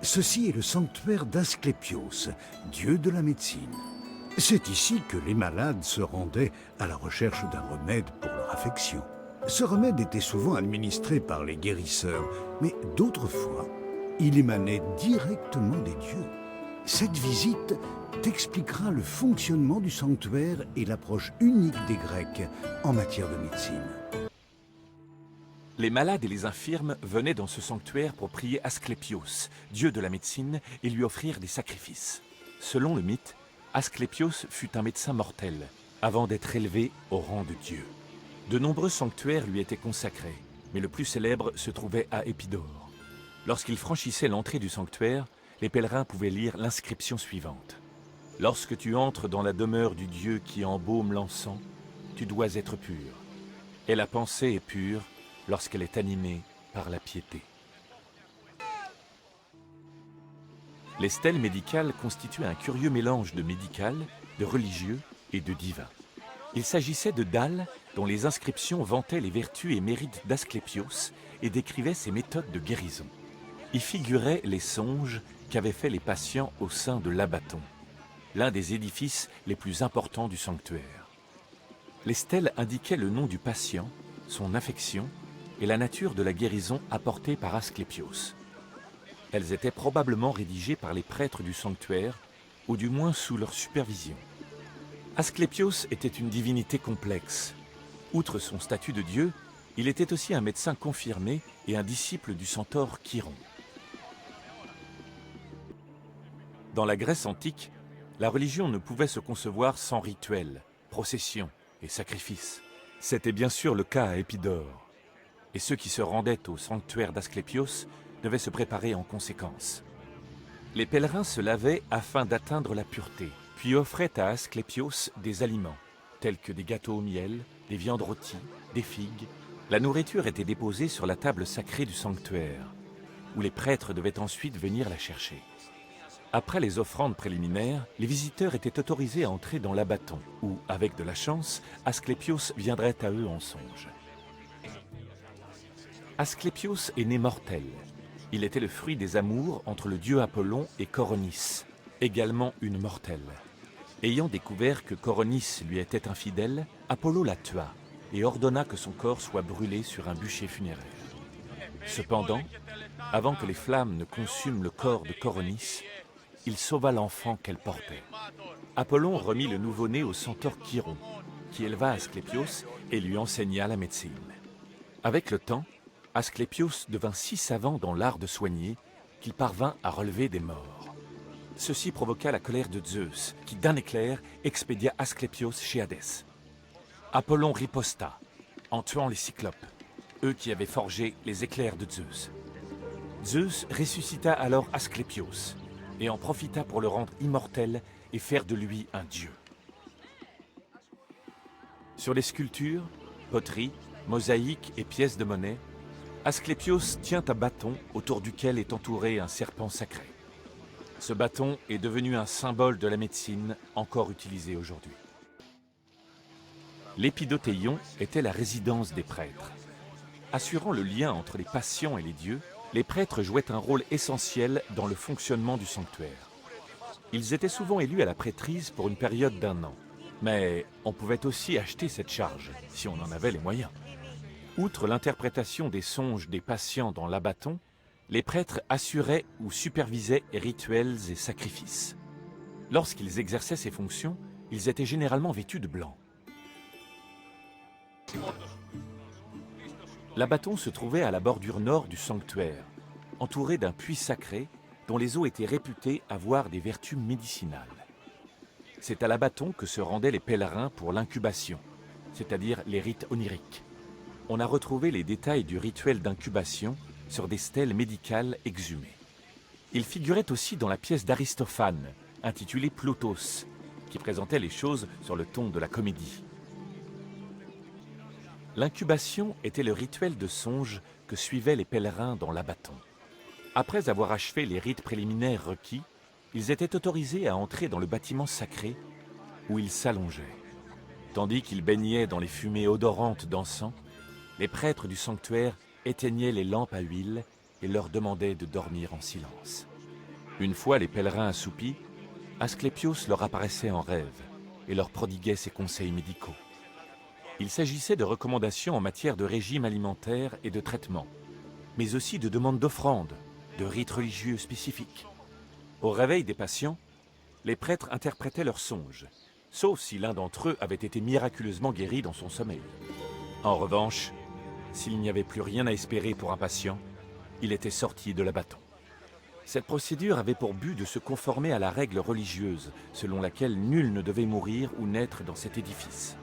Ceci est le sanctuaire d'Asclépios, dieu de la médecine. C'est ici que les malades se rendaient à la recherche d'un remède pour leur affection. Ce remède était souvent administré par les guérisseurs, mais d'autres fois, il émanait directement des dieux. Cette visite t'expliquera le fonctionnement du sanctuaire et l'approche unique des Grecs en matière de médecine. Les malades et les infirmes venaient dans ce sanctuaire pour prier Asclépios, dieu de la médecine, et lui offrir des sacrifices. Selon le mythe, Asclépios fut un médecin mortel, avant d'être élevé au rang de dieu. De nombreux sanctuaires lui étaient consacrés, mais le plus célèbre se trouvait à Épidore. Lorsqu'il franchissait l'entrée du sanctuaire, les pèlerins pouvaient lire l'inscription suivante. « Lorsque tu entres dans la demeure du Dieu qui embaume l'encens, tu dois être pur. Et la pensée est pure lorsqu'elle est animée par la piété. » Les stèles médicales constituaient un curieux mélange de médical, de religieux et de divin. Il s'agissait de dalles dont les inscriptions vantaient les vertus et mérites d'Asclépios et décrivaient ses méthodes de guérison. Y figuraient les songes qu'avaient faits les patients au sein de l'Abaton, l'un des édifices les plus importants du sanctuaire. Les stèles indiquaient le nom du patient, son affection et la nature de la guérison apportée par Asclépios. Elles étaient probablement rédigées par les prêtres du sanctuaire, ou du moins sous leur supervision. Asclépios était une divinité complexe. Outre son statut de dieu, il était aussi un médecin confirmé et un disciple du centaure Chiron. Dans la Grèce antique, la religion ne pouvait se concevoir sans rituels, processions et sacrifices. C'était bien sûr le cas à Épidore. Et ceux qui se rendaient au sanctuaire d'Asclépios devaient se préparer en conséquence. Les pèlerins se lavaient afin d'atteindre la pureté, puis offraient à Asclépios des aliments, tels que des gâteaux au miel, des viandes rôties, des figues. La nourriture était déposée sur la table sacrée du sanctuaire, où les prêtres devaient ensuite venir la chercher. Après les offrandes préliminaires, les visiteurs étaient autorisés à entrer dans l'Abaton, où, avec de la chance, Asclépios viendrait à eux en songe. Asclépios est né mortel. Il était le fruit des amours entre le dieu Apollon et Coronis, également une mortelle. Ayant découvert que Coronis lui était infidèle, Apollo la tua et ordonna que son corps soit brûlé sur un bûcher funéraire. Cependant, avant que les flammes ne consument le corps de Coronis, il sauva l'enfant qu'elle portait. Apollon remit le nouveau-né au centaure Chiron, qui éleva Asclépios et lui enseigna la médecine. Avec le temps, Asclépios devint si savant dans l'art de soigner qu'il parvint à relever des morts. Ceci provoqua la colère de Zeus, qui d'un éclair expédia Asclépios chez Hadès. Apollon riposta, en tuant les cyclopes, eux qui avaient forgé les éclairs de Zeus. Zeus ressuscita alors Asclépios, et en profita pour le rendre immortel et faire de lui un dieu. Sur les sculptures, poteries, mosaïques et pièces de monnaie, Asclépios tient un bâton autour duquel est entouré un serpent sacré. Ce bâton est devenu un symbole de la médecine encore utilisé aujourd'hui. L'Épidothéion était la résidence des prêtres. Assurant le lien entre les patients et les dieux, les prêtres jouaient un rôle essentiel dans le fonctionnement du sanctuaire. Ils étaient souvent élus à la prêtrise pour une période d'1 an. Mais on pouvait aussi acheter cette charge, si on en avait les moyens. Outre l'interprétation des songes des patients dans l'Abaton, les prêtres assuraient ou supervisaient rituels et sacrifices. Lorsqu'ils exerçaient ces fonctions, ils étaient généralement vêtus de blanc. L'Abaton se trouvait à la bordure nord du sanctuaire, entouré d'un puits sacré dont les eaux étaient réputées avoir des vertus médicinales. C'est à l'Abaton que se rendaient les pèlerins pour l'incubation, c'est-à-dire les rites oniriques. On a retrouvé les détails du rituel d'incubation sur des stèles médicales exhumées. Il figurait aussi dans la pièce d'Aristophane, intitulée Ploutos, qui présentait les choses sur le ton de la comédie. L'incubation était le rituel de songe que suivaient les pèlerins dans l'Abaton. Après avoir achevé les rites préliminaires requis, ils étaient autorisés à entrer dans le bâtiment sacré où ils s'allongeaient. Tandis qu'ils baignaient dans les fumées odorantes d'encens, les prêtres du sanctuaire éteignaient les lampes à huile et leur demandaient de dormir en silence. Une fois les pèlerins assoupis, Asclépios leur apparaissait en rêve et leur prodiguait ses conseils médicaux. Il s'agissait de recommandations en matière de régime alimentaire et de traitement, mais aussi de demandes d'offrandes, de rites religieux spécifiques. Au réveil des patients, les prêtres interprétaient leurs songes, sauf si l'un d'entre eux avait été miraculeusement guéri dans son sommeil. En revanche, s'il n'y avait plus rien à espérer pour un patient, il était sorti de l'abatton. Cette procédure avait pour but de se conformer à la règle religieuse, selon laquelle nul ne devait mourir ou naître dans cet édifice.